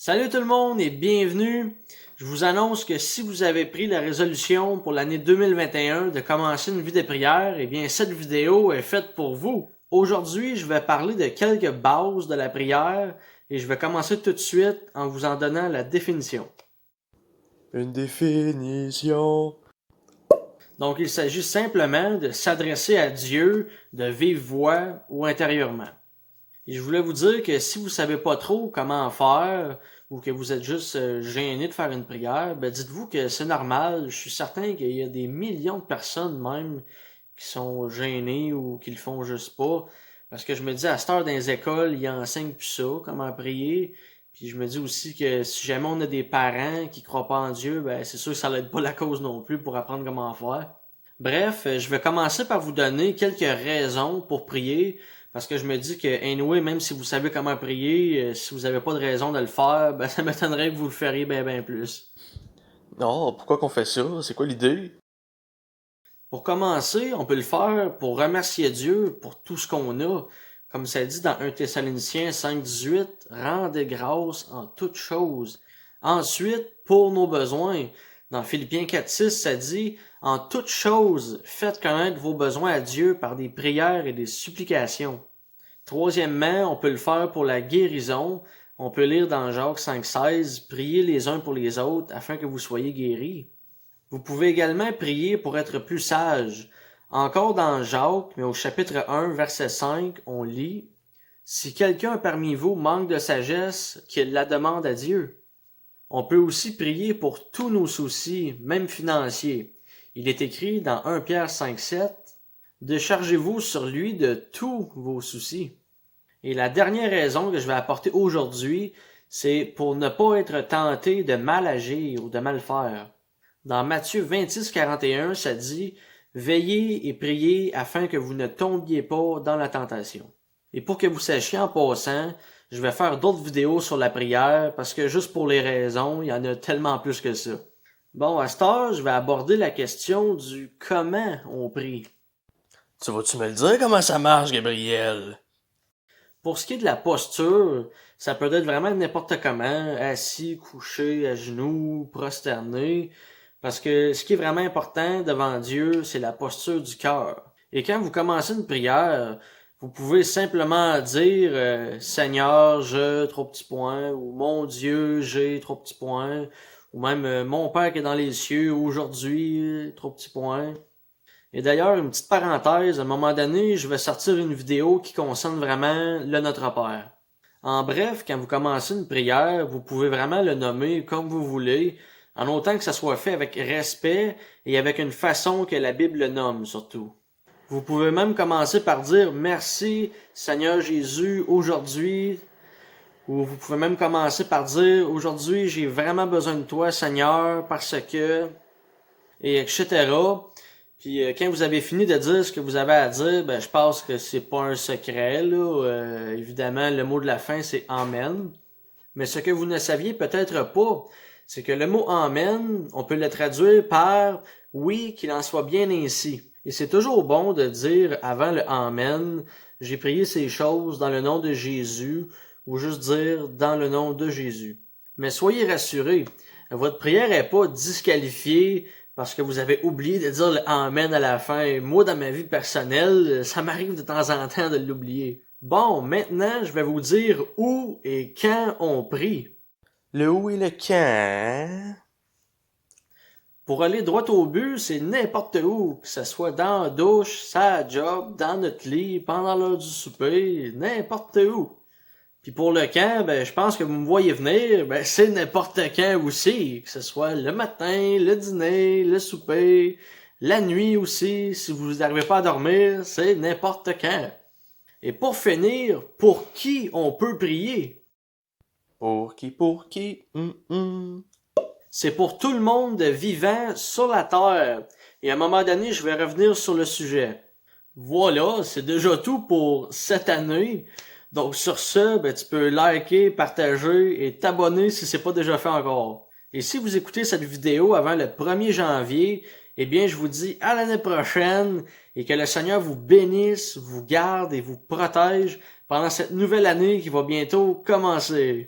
Salut tout le monde et bienvenue. Je vous annonce que si vous avez pris la résolution pour l'année 2021 de commencer une vie de prière, eh bien cette vidéo est faite pour vous. Aujourd'hui, je vais parler de quelques bases de la prière et je vais commencer tout de suite en vous en donnant la définition. Une définition. Donc il s'agit simplement de s'adresser à Dieu de vive voix ou intérieurement. Et je voulais vous dire que si vous savez pas trop comment faire ou que vous êtes juste gêné de faire une prière, ben dites-vous que c'est normal. Je suis certain qu'il y a des millions de personnes même qui sont gênées ou qui le font juste pas. Parce que je me dis à cette heure dans les écoles, ils enseignent plus ça, comment prier. Puis je me dis aussi que si jamais on a des parents qui croient pas en Dieu, ben c'est sûr que ça l'aide pas la cause non plus pour apprendre comment faire. Bref, je vais commencer par vous donner quelques raisons pour prier, parce que je me dis que anyway, même si vous savez comment prier, si vous avez pas de raison de le faire, ben ça m'étonnerait que vous le feriez ben plus. Non, pourquoi qu'on fait ça? C'est quoi l'idée? Pour commencer, on peut le faire pour remercier Dieu pour tout ce qu'on a. Comme ça dit dans 1 Thessaloniciens 5,18, rendez grâce en toutes choses. Ensuite, pour nos besoins. Dans Philippiens 4,6, ça dit, en toutes choses, faites connaître vos besoins à Dieu par des prières et des supplications. Troisièmement, on peut le faire pour la guérison. On peut lire dans Jacques 5,16, priez les uns pour les autres afin que vous soyez guéris. Vous pouvez également prier pour être plus sage. Encore dans Jacques, mais au chapitre 1, verset 5, on lit « Si quelqu'un parmi vous manque de sagesse, qu'il la demande à Dieu. » On peut aussi prier pour tous nos soucis, même financiers. Il est écrit dans 1 Pierre 5,7 « Déchargez-vous sur lui de tous vos soucis. » Et la dernière raison que je vais apporter aujourd'hui, c'est pour ne pas être tenté de mal agir ou de mal faire. Dans Matthieu 26,41, ça dit « Veillez et priez afin que vous ne tombiez pas dans la tentation. » Et pour que vous sachiez en passant, je vais faire d'autres vidéos sur la prière parce que juste pour les raisons, il y en a tellement plus que ça. Bon, à cette heure, je vais aborder la question du comment on prie. Tu vas-tu me le dire comment ça marche, Gabriel? Pour ce qui est de la posture, ça peut être vraiment n'importe comment, assis, couché, à genoux, prosterné, parce que ce qui est vraiment important devant Dieu, c'est la posture du cœur. Et quand vous commencez une prière, vous pouvez simplement dire Seigneur, je, trop petits points, ou Mon Dieu, j'ai, trop petits points, ou même Mon Père qui est dans les cieux, aujourd'hui, trop petits points. Et d'ailleurs, une petite parenthèse, à un moment donné, je vais sortir une vidéo qui concerne vraiment le Notre Père. En bref, quand vous commencez une prière, vous pouvez vraiment le nommer comme vous voulez, en autant que ça soit fait avec respect et avec une façon que la Bible le nomme surtout. Vous pouvez même commencer par dire merci Seigneur Jésus aujourd'hui, ou vous pouvez même commencer par dire aujourd'hui j'ai vraiment besoin de toi Seigneur parce que, et etc. Puis quand vous avez fini de dire ce que vous avez à dire, ben je pense que c'est pas un secret là. Évidemment, le mot de la fin c'est Amen. Mais ce que vous ne saviez peut-être pas, c'est que le mot Amen, on peut le traduire par oui, qu'il en soit bien ainsi. Et c'est toujours bon de dire avant le Amen, j'ai prié ces choses dans le nom de Jésus, ou juste dire dans le nom de Jésus. Mais soyez rassurés, votre prière est pas disqualifiée parce que vous avez oublié de dire le Amen à la fin. Moi, dans ma vie personnelle, ça m'arrive de temps en temps de l'oublier. Bon, maintenant, je vais vous dire où et quand on prie. Le où et le quand? Pour aller droit au but, c'est n'importe où, que ce soit dans la douche, sa job, dans notre lit, pendant l'heure du souper, n'importe où. Puis pour le quand, ben je pense que vous me voyez venir, ben c'est n'importe quand aussi, que ce soit le matin, le dîner, le souper, la nuit aussi, si vous n'arrivez pas à dormir, c'est n'importe quand. Et pour finir, pour qui on peut prier? Pour qui, pour qui? C'est pour tout le monde vivant sur la terre. Et à un moment donné, je vais revenir sur le sujet. Voilà, c'est déjà tout pour cette année. Donc sur ce, ben, tu peux liker, partager et t'abonner si c'est pas déjà fait encore. Et si vous écoutez cette vidéo avant le 1er janvier, eh bien je vous dis à l'année prochaine et que le Seigneur vous bénisse, vous garde et vous protège pendant cette nouvelle année qui va bientôt commencer.